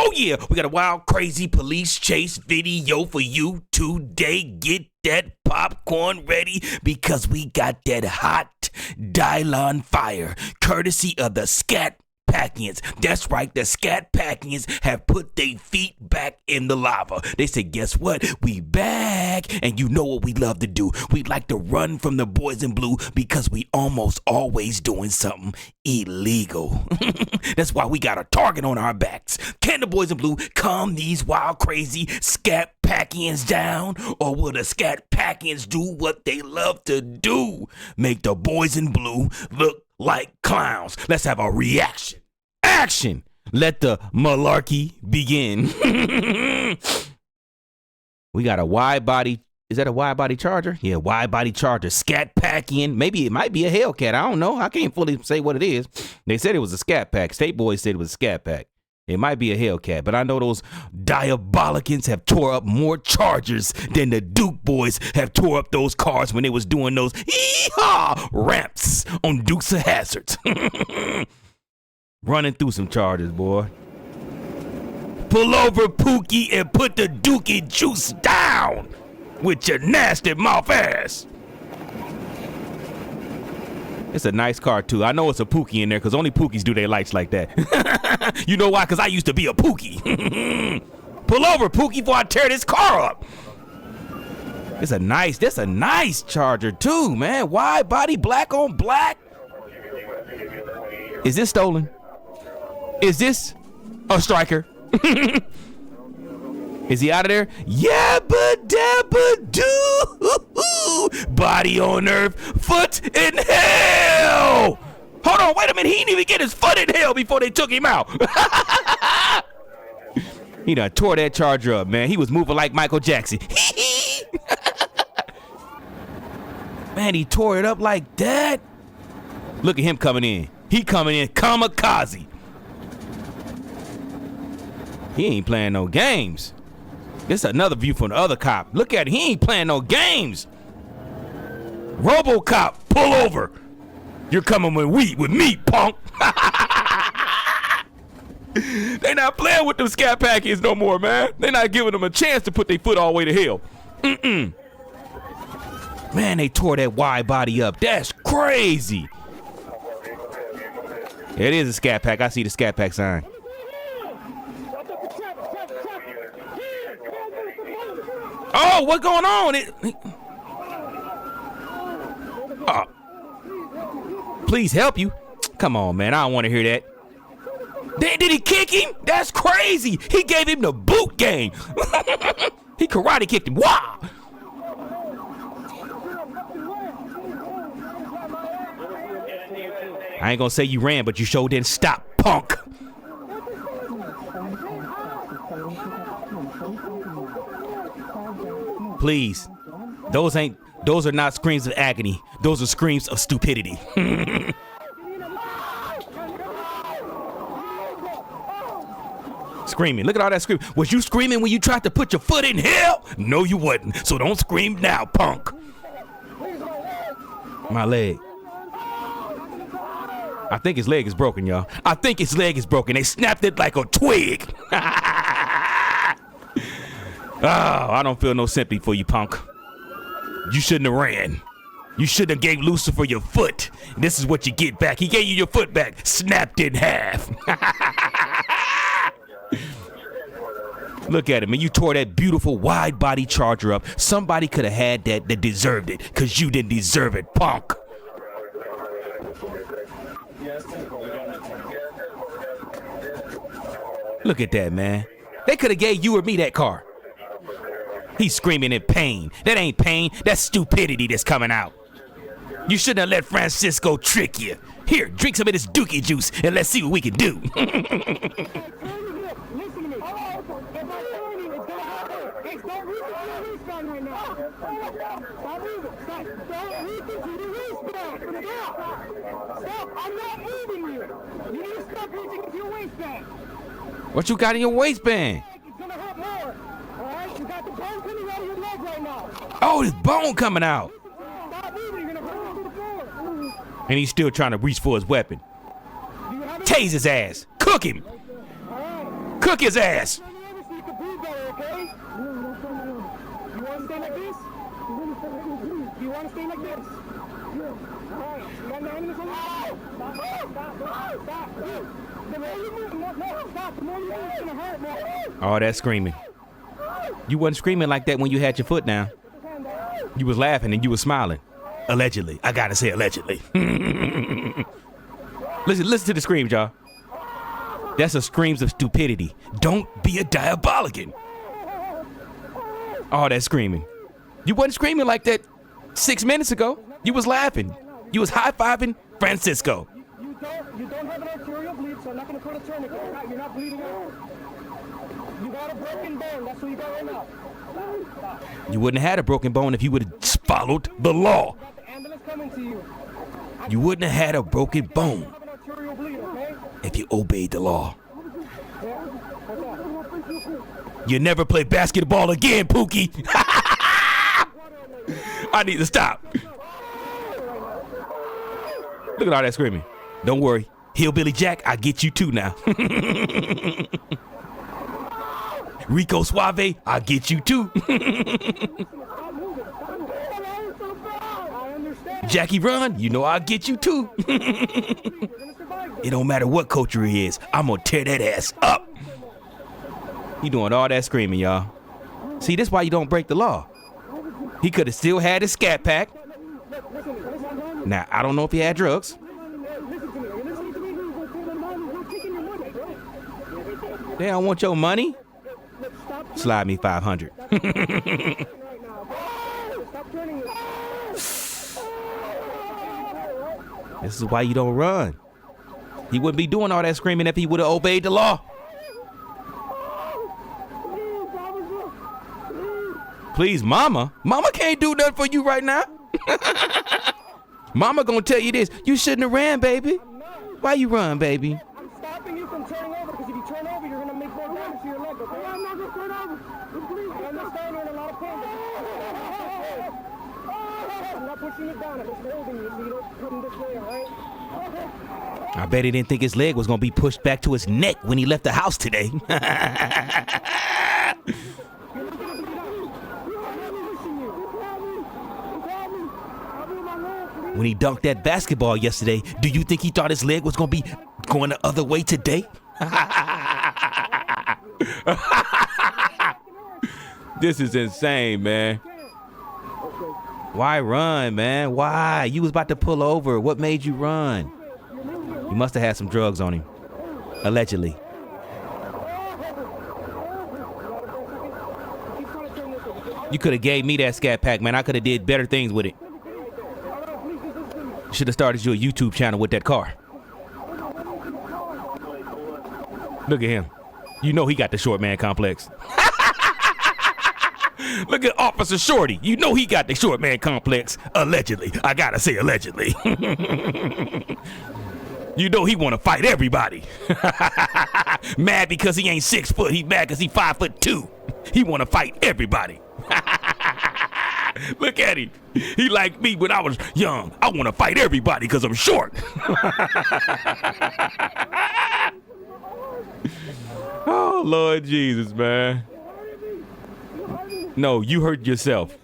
Oh yeah, we got a wild, crazy police chase video for you today. Get that popcorn ready because we got that hot Dylon fire, courtesy of the Scat Packians. That's right, the Scat Packians have put their feet back in the lava. They said, guess what? We back, and you know what we love to do. We like to run from the boys in blue because we almost always doing something illegal. That's why we got a target on our backs. Can the boys in blue calm these wild, crazy Scat Packians down, or will the Scat Packians do what they love to do? Make the boys in blue look like clowns. Let's have a reaction. Action! Let the malarkey begin. We got a wide body. Is that a wide body charger? Yeah, wide body charger. Scat Pack in. Maybe it might be a Hellcat. I don't know. I can't fully say what it is. They said it was a Scat Pack. State Boys said it was a Scat Pack. It might be a Hellcat, but I know those Diabolicans have tore up more Chargers than the Duke boys have tore up those cars when they was doing those hee-haw ramps on Dukes of Hazzards. Running through some Chargers, boy. Pull over, Pookie, and put the Dookie juice down with your nasty mouth ass. It's a nice car, too. I know it's a Pookie in there because only Pookies do their lights like that. You know why? Because I used to be a Pookie. Pull over, Pookie, before I tear this car up. That's a nice Charger, too, man. Wide body, black on black. Is this stolen? Is this a striker? Is he out of there? Yabba dabba doo. Body on earth, foot in hell. Hold on, wait a minute. He didn't even get his foot in hell before they took him out. He done tore that Charger up, man. He was moving like Michael Jackson. Man, he tore it up like that. Look at him coming in. He coming in kamikaze. He ain't playing no games. This is another view from the other cop. Look at him. He ain't playing no games. RoboCop, pull over. You're coming with me, punk. They not playing with them Scat Packies no more, man. They not giving them a chance to put their foot all the way to hell. Man, they tore that wide body up. That's crazy. It is a Scat Pack. I see the Scat Pack sign. Oh, what's going on? Please help you. Come on, man. I don't want to hear that. Did he kick him? That's crazy. He gave him the boot game. He karate kicked him. Wow. I ain't gonna say you ran, but you sure didn't stop, punk. Please. Those are not screams of agony. Those are screams of stupidity. Screaming. Look at all that screaming. Was you screaming when you tried to put your foot in hell? No, you wasn't. So don't scream now, punk. My leg. I think his leg is broken, y'all. I think his leg is broken. They snapped it like a twig. Oh, I don't feel no sympathy for you, punk. You shouldn't have ran. You shouldn't have gave Lucifer your foot. This is what you get back. He gave you your foot back, snapped in half. Look at him, and you tore that beautiful wide body Charger up. Somebody could have had that deserved it, because you didn't deserve it, punk. Look at that, man. They could have gave you or me that car. He's screaming in pain. That ain't pain. That's stupidity that's coming out. You shouldn't have let Francisco trick you. Here, drink some of this dookie juice and let's see what we can do. What you got in your waistband? Oh, his bone coming out. And he's still trying to reach for his weapon. Tase his ass. Cook him. Cook his ass. You can breathe better, okay? You want to stay like this? You want to stay like this? Alright, you got 9 minutes on the Stop. The more you move, stop. The more you move, it's going to hurt more. All that screaming. You wasn't screaming like that when you had your foot down. You was laughing and you was smiling. Allegedly. I gotta say allegedly. Listen to the screams, y'all. That's the screams of stupidity. Don't be a diabolican. All that screaming. You wasn't screaming like that 6 minutes ago. You was laughing. You was high-fiving Francisco. You don't have an arterial bleed, so I'm not going to put a tourniquet. Right? You're not bleeding out. You got a broken bone. That's what you got right now. You wouldn't have had a broken bone if you would have followed the law. You got the ambulance coming to you. You wouldn't have had a broken bone You have an arterial bleed, okay? if you obeyed the law. Yeah. What's up? You never play basketball again, Pookie. I need to stop. Look at all that screaming. Don't worry. Hillbilly Jack, I get you too now. Rico Suave, I get you too. Jackie Run, you know I'll get you too. It don't matter what culture he is. I'm gonna tear that ass up. He doing all that screaming, y'all. See, this is why you don't break the law. He could have still had his Scat Pack. Now, I don't know if he had drugs. They don't want your money? Slide me 500. This is why you don't run. He wouldn't be doing all that screaming if he would have obeyed the law. Please, mama. Mama can't do nothing for you right now. Mama gonna tell you this. You shouldn't have ran, baby. Why you run, baby? I'm stopping you from turning over, because if you turn over, you're going to make more damage to your leg, okay? I'm not going to turn over. I understand you're in a lot of pain. I'm not pushing it down. I'm just holding you so you don't come this way, all right? I bet he didn't think his leg was gonna be pushed back to his neck when he left the house today. When he dunked that basketball yesterday, do you think he thought his leg was gonna be going the other way today? This is insane, man. Why run, man? Why? You was about to pull over. What made you run? You must have had some drugs on him. Allegedly. You could have gave me that Scat Pack, man. I could have did better things with it. Should have started you a YouTube channel with that car. Look at him. You know he got the short man complex. Look at Officer Shorty. You know he got the short man complex. Allegedly. I gotta say allegedly. You know he wanna fight everybody. Mad because he ain't 6 foot. He mad because he 5'2". He wanna fight everybody. Look at him. He like me when I was young. I want to fight everybody because I'm short. Oh, Lord Jesus, man. No, you hurt yourself.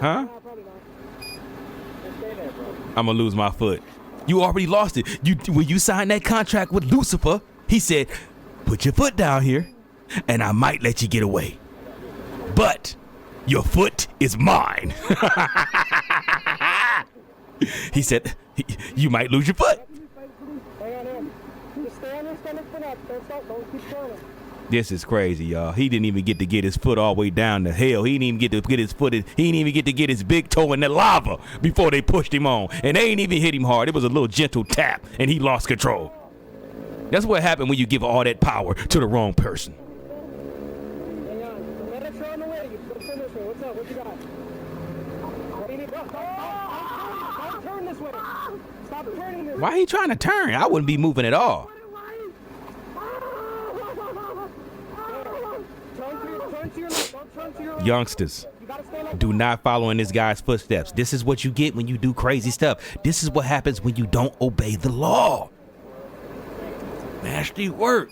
Huh? I'm going to lose my foot. You already lost it. When you signed that contract with Lucifer, he said, put your foot down here, and I might let you get away. But your foot is mine. He said, you might lose your foot. This is crazy, y'all. He didn't even get to get his foot all the way down to hell. He didn't even get to get his foot. He didn't even get to get his big toe in the lava before they pushed him on. And they ain't even hit him hard. It was a little gentle tap, and he lost control. That's what happened when you give all that power to the wrong person. Why he trying to turn? I wouldn't be moving at all. Youngsters. Do not follow in this guy's footsteps. This is what you get when you do crazy stuff. This is what happens when you don't obey the law. Nasty work.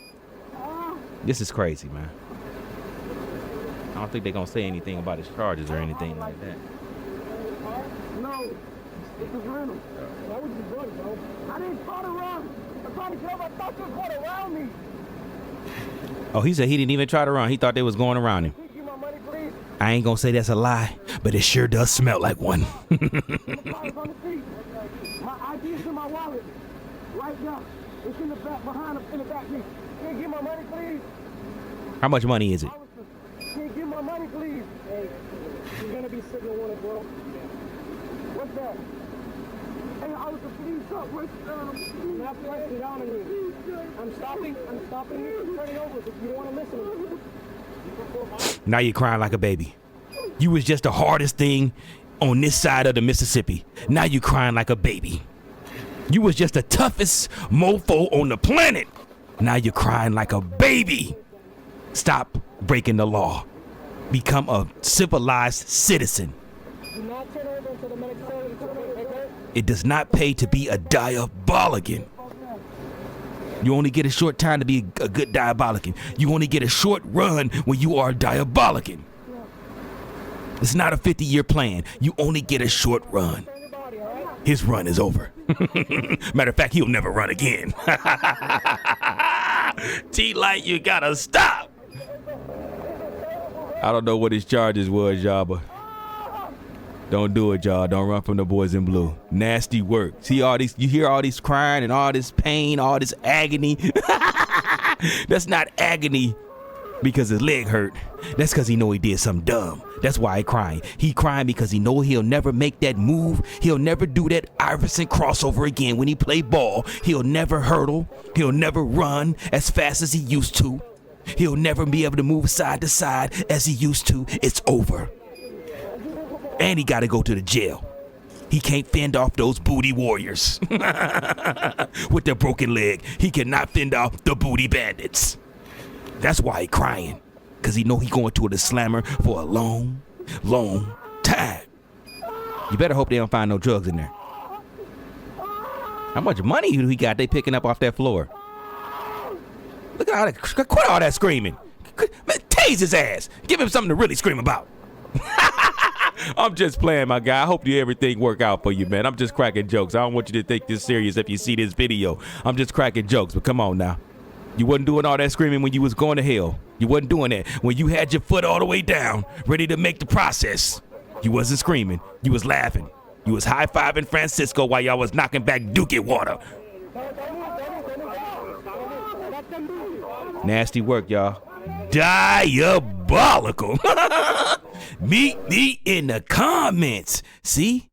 This is crazy, man. I don't think they're gonna say anything about his charges or anything like that. No, this is rental. That was your buddy, bro. I didn't try to run. I tried to get up. I thought you were going around me. Oh, he said he didn't even try to run. He thought they was going around him. Can you give my money, please? I ain't gonna say that's a lie, but it sure does smell like one. My car is on the seat. My ID is in my wallet. Right now. It's in the back, behind, in the back. Can you give my money, please? How much money is it? Can you give my money, please? Hey, you're gonna be signal wanted, bro. What's that? Hey, officer, please stop. Not pressing down on you. I'm stopping you. Turn it over. You don't want to listen. Now you're crying like a baby. You was just the hardest thing on this side of the Mississippi. Now you crying like a baby. You was just the toughest mofo on the planet. Now you're crying like a baby. Stop breaking the law. Become a civilized citizen. Do not turn over until the medic says it. It does not pay to be a diabolican. You only get a short time to be a good diabolican. You only get a short run when you are a diabolican. It's not a 50-year plan. You only get a short run. His run is over. Matter of fact, he'll never run again. T-Light, you gotta stop. I don't know what his charges was, y'all, but don't do it, y'all. Don't run from the boys in blue. Nasty work. See all these, you hear all these crying and all this pain, all this agony. That's not agony because his leg hurt. That's because he know he did something dumb. That's why he crying. He crying because he know he'll never make that move. He'll never do that Iverson crossover again when he play ball. He'll never hurdle. He'll never run as fast as he used to. He'll never be able to move side to side as he used to. It's over. And he got to go to the jail. He can't fend off those booty warriors with their broken leg. He cannot fend off the booty bandits. That's why he crying, because he know he going to the slammer for a long, long time. You better hope they don't find no drugs in there. How much money do he got they picking up off that floor? Look at all that, quit all that screaming. Man, tase his ass. Give him something to really scream about. I'm just playing, my guy. I hope everything work out for you, man. I'm just cracking jokes. I don't want you to take this serious if you see this video. I'm just cracking jokes, but come on now. You wasn't doing all that screaming when you was going to hell. You wasn't doing that when you had your foot all the way down, ready to make the process. You wasn't screaming. You was laughing. You was high-fiving Francisco while y'all was knocking back Dookie water. Nasty work, y'all. Diabolical. Meet me in the comments. See?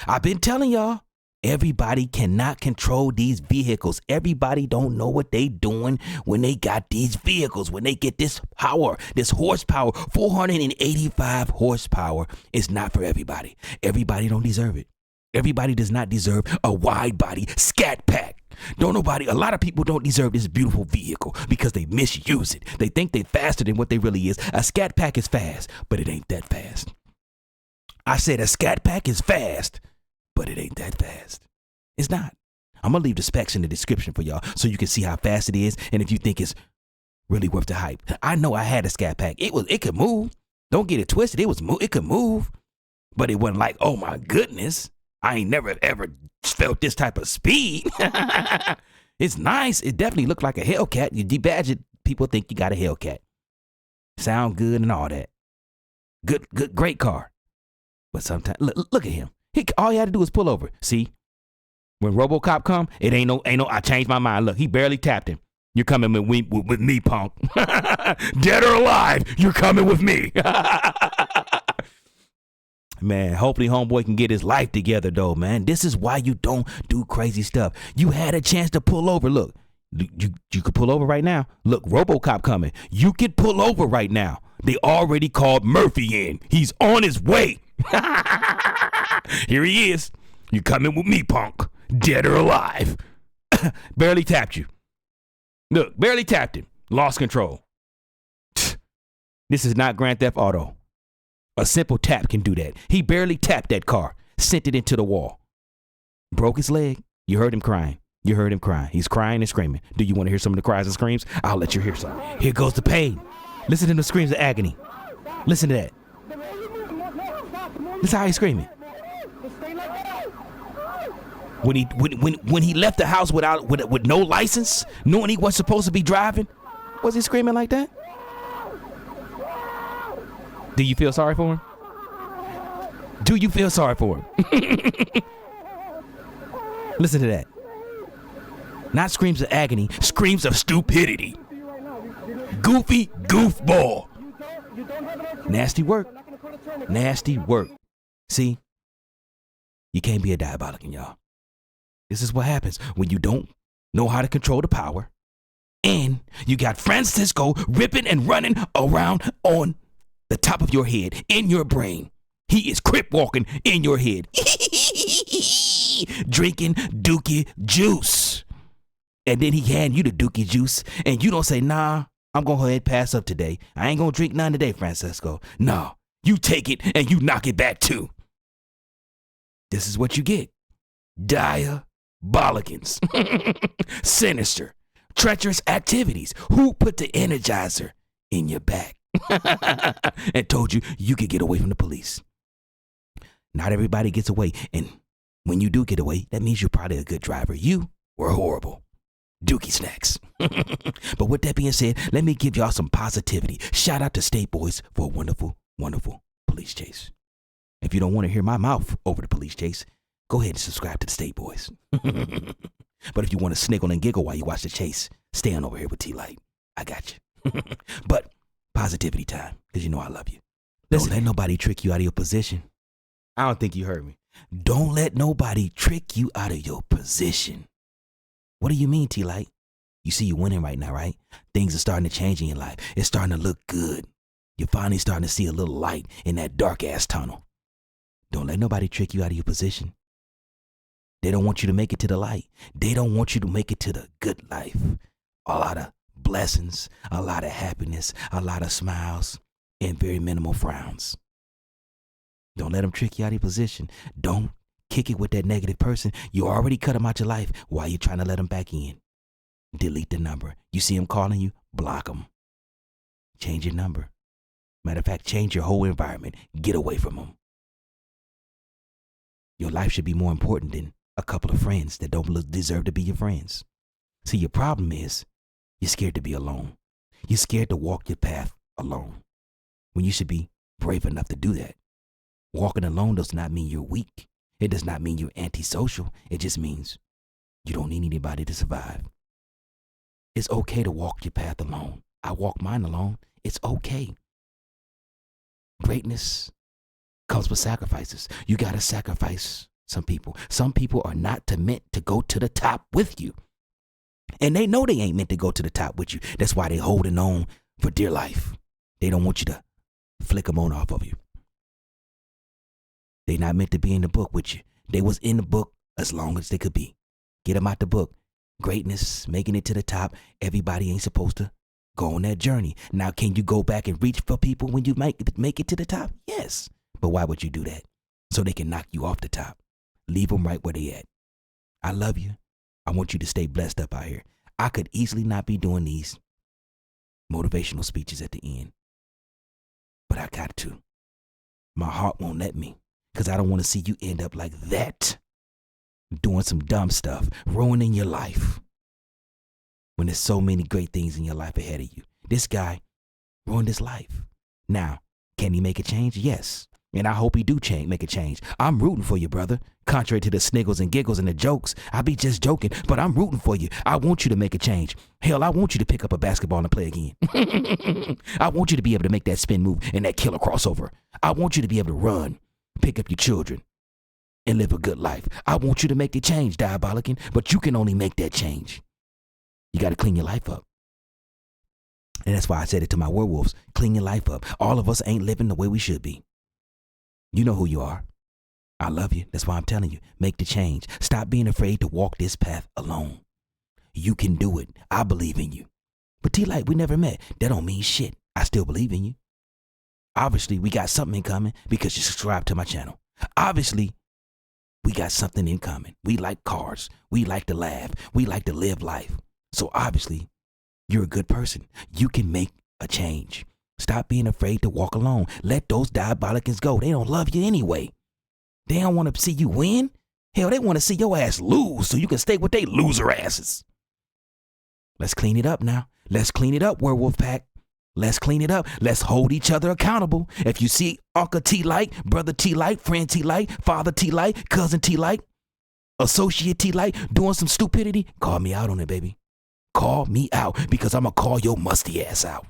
I've been telling y'all. Everybody cannot control these vehicles. Everybody don't know what they doing when they got these vehicles. When they get this power, this horsepower, 485 horsepower is not for everybody. Everybody don't deserve it. Everybody does not deserve a wide-body Scat Pack. A lot of people don't deserve this beautiful vehicle because they misuse it. They think they're faster than what they really is. A Scat Pack is fast, but it ain't that fast. I said a Scat Pack is fast, but it ain't that fast. It's not. I'm going to leave the specs in the description for y'all so you can see how fast it is and if you think it's really worth the hype. I know I had a Scat Pack. It could move. Don't get it twisted. It could move, but it wasn't like, oh my goodness. I ain't never ever felt this type of speed. It's nice. It definitely looked like a Hellcat. You debadge it, people think you got a Hellcat. Sound good and all that. Good, great car. But sometimes, look at him. All he had to do was pull over. See, when RoboCop come, it ain't no. I changed my mind. Look, he barely tapped him. You're coming with me, punk. Dead or alive, you're coming with me. Man, hopefully homeboy can get his life together though, man. This is why you don't do crazy stuff. You had a chance to pull over. Look, you could pull over right now. Look, RoboCop coming. You could pull over right now. They already called Murphy in. He's on his way. Here he is. You coming with me, punk. Dead or alive. Barely tapped you. Look, barely tapped him. Lost control. This is not Grand Theft Auto. A simple tap can do that. He barely tapped that car, sent it into the wall. Broke his leg. You heard him crying. You heard him crying. He's crying and screaming. Do you want to hear some of the cries and screams? I'll let you hear some. Here goes the pain. Listen to the screams of agony. Listen to that. Listen how he's screaming. When he left the house with no license, knowing he wasn't supposed to be driving, was he screaming like that? Do you feel sorry for him? Do you feel sorry for him? Listen to that. Not screams of agony, screams of stupidity. Goofy goofball. Nasty work. Nasty work. See? You can't be a diabolical, y'all. This is what happens when you don't know how to control the power, and you got Francisco ripping and running around on the top of your head, in your brain. He is crip walking in your head. Drinking dookie juice. And then he hand you the dookie juice, and you don't say, nah, I'm going to go ahead and pass up today. I ain't going to drink none today, Francisco. No, you take it and you knock it back too. This is what you get. Diabolicans. Sinister. Treacherous activities. Who put the Energizer in your back and told you you could get away from the police? Not everybody gets away. And when you do get away, that means you're probably a good driver. You were horrible. Dookie snacks. But with that being said, let me give y'all some positivity. Shout out to State Boys for a wonderful, wonderful police chase. If you don't want to hear my mouth over the police chase, go ahead and subscribe to the State Boys. But if you want to sniggle and giggle while you watch the chase, stay on over here with Tlites. I got you. But positivity time, because you know I love you. Don't let nobody trick you out of your position. I don't think you heard me. Don't let nobody trick you out of your position. What do you mean, Tlites? You see you winning right now, right? Things are starting to change in your life. It's starting to look good. You're finally starting to see a little light in that dark-ass tunnel. Don't let nobody trick you out of your position. They don't want you to make it to the light. They don't want you to make it to the good life. A lot of blessings, a lot of happiness, a lot of smiles, and very minimal frowns. Don't let them trick you out of your position. Don't kick it with that negative person. You already cut them out your life. Why are you trying to let them back in? Delete the number. You see them calling you? Block them. Change your number. Matter of fact, change your whole environment. Get away from them. Your life should be more important than a couple of friends that don't deserve to be your friends. See, your problem is you're scared to be alone. You're scared to walk your path alone when you should be brave enough to do that. Walking alone does not mean you're weak. It does not mean you're antisocial. It just means you don't need anybody to survive. It's okay to walk your path alone. I walk mine alone. It's okay. Greatness comes with sacrifices. You got to sacrifice some people. Some people are not meant to go to the top with you. And they know they ain't meant to go to the top with you. That's why they holding on for dear life. They don't want you to flick them on off of you. They not meant to be in the book with you. They was in the book as long as they could be. Get them out the book. Greatness, making it to the top. Everybody ain't supposed to go on that journey. Now, can you go back and reach for people when you make it to the top? Yes. But why would you do that? So they can knock you off the top. Leave them right where they at. I love you. I want you to stay blessed up out here. I could easily not be doing these motivational speeches at the end. But I got to. My heart won't let me. Because I don't want to see you end up like that. Doing some dumb stuff. Ruining your life. When there's so many great things in your life ahead of you. This guy ruined his life. Now, can he make a change? Yes. And I hope he do make a change. I'm rooting for you, brother. Contrary to the sniggles and giggles and the jokes, I be just joking, but I'm rooting for you. I want you to make a change. Hell, I want you to pick up a basketball and play again. I want you to be able to make that spin move and that killer crossover. I want you to be able to run, pick up your children, and live a good life. I want you to make the change, Diabolican, but you can only make that change. You got to clean your life up. And that's why I said it to my werewolves. Clean your life up. All of us ain't living the way we should be. You know who you are. I love you. That's why I'm telling you. Make the change. Stop being afraid to walk this path alone. You can do it. I believe in you. But Tlites, we never met. That don't mean shit. I still believe in you. Obviously, we got something in common because you subscribe to my channel. Obviously, we got something in common. We like cars. We like to laugh. We like to live life. So obviously, you're a good person. You can make a change. Stop being afraid to walk alone. Let those diabolicans go. They don't love you anyway. They don't want to see you win. Hell, they want to see your ass lose so you can stay with they loser asses. Let's clean it up now. Let's clean it up, Werewolf Pack. Let's clean it up. Let's hold each other accountable. If you see Uncle Tlites, Brother Tlites, Friend Tlites, Father Tlites, Cousin Tlites, Associate Tlites doing some stupidity, call me out on it, baby. Call me out because I'm going to call your musty ass out.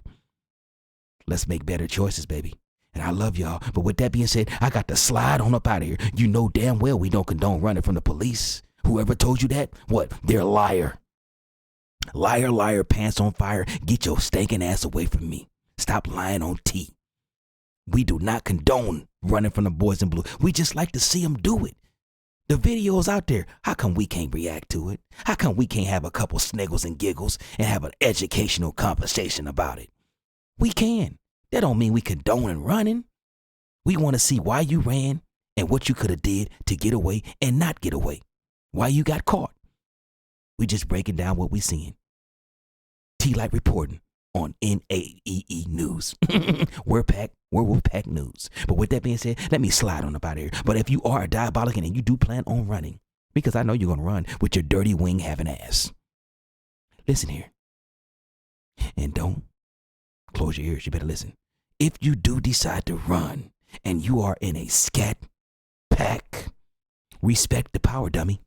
Let's make better choices, baby. And I love y'all. But with that being said, I got to slide on up out of here. You know damn well we don't condone running from the police. Whoever told you that, what? They're a liar. Liar, liar, pants on fire. Get your stinking ass away from me. Stop lying on T. We do not condone running from the boys in blue. We just like to see them do it. The video's out there. How come we can't react to it? How come we can't have a couple sniggles and giggles and have an educational conversation about it? We can. That don't mean we condone running. We want to see why you ran and what you could have did to get away and not get away. Why you got caught. We just breaking down what we seeing. T-Light reporting on NAEE News. Werewolf Pack News. But with that being said, let me slide on up out of here. But if you are a diabolic and you do plan on running, because I know you're going to run with your dirty wing having ass. Listen here. And don't close your ears. You better listen. If you do decide to run and you are in a scat pack, respect the power, dummy.